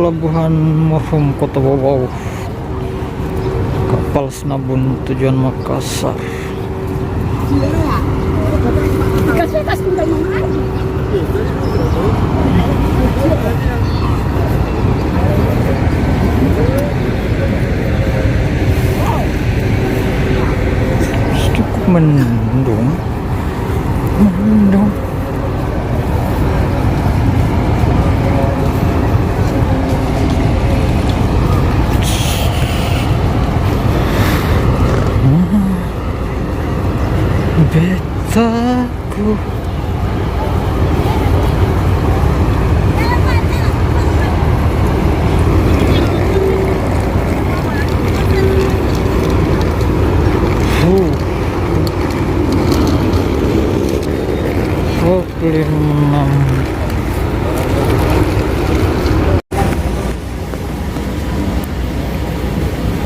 Pelabuhan Merum Kota Bawau, kapal Senabun tujuan Makassar. Cukup mendung. Betaku enam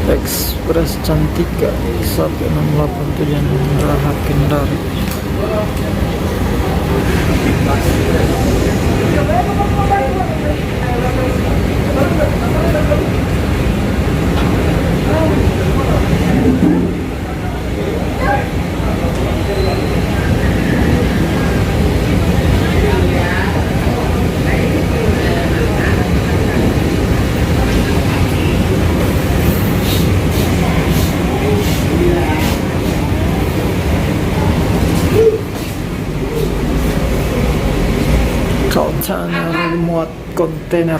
Ekspres Cantika 168 tujuan Raha Kendari. Kontainer muat kontainer.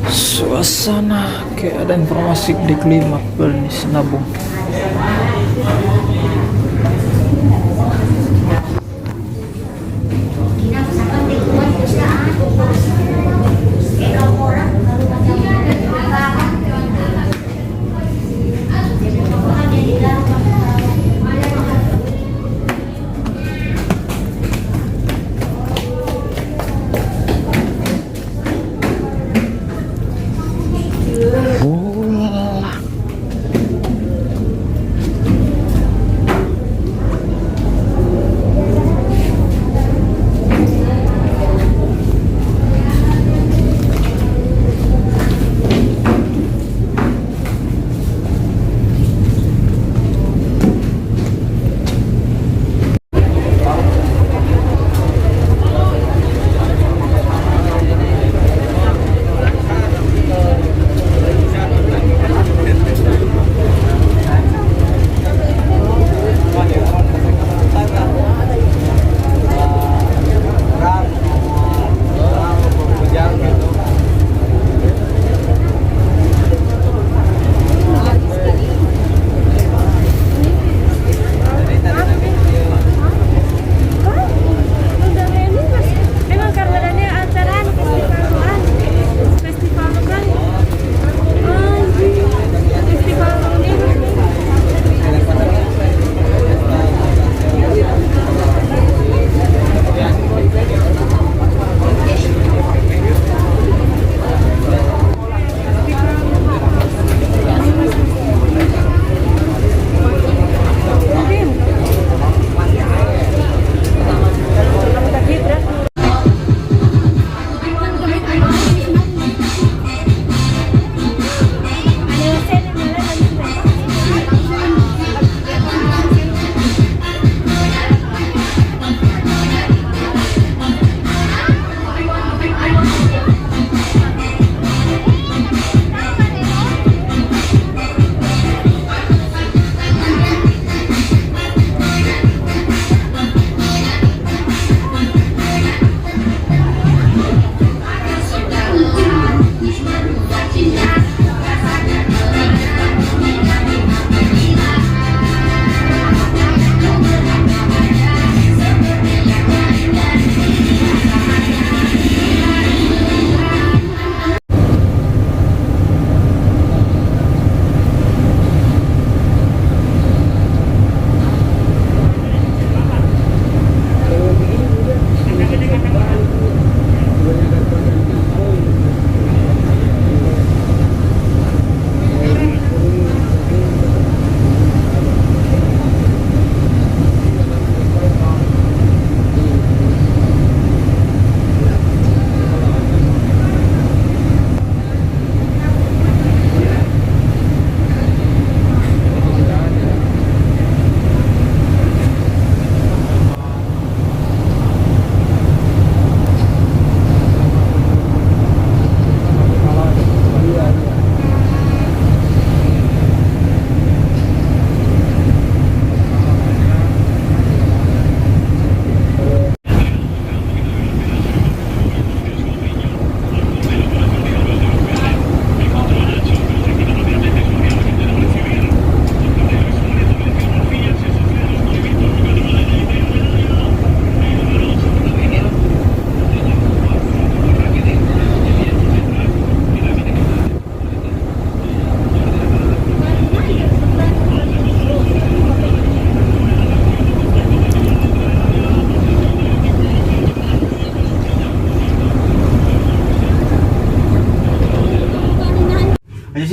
Suasana kayak ada informasi di Klimak di Senabung.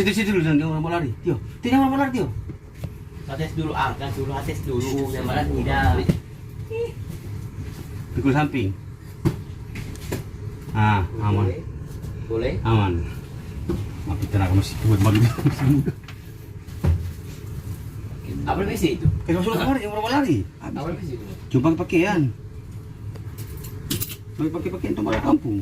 Situ dulu jangan orang mau lari. Tio. Tio jangan mau lari, Tio. Ates dulu, angkat dulu, ates dulu. Yang mana tidak. Pikul samping. Ah, aman. Boleh? Aman. Tapi tenaga masih kuat banget. Apa misi itu? Sudah kemarin yang orang mau lari. Apa misi itu? Cuma pakai pakaian. Pakai pakaian itu malah kampung.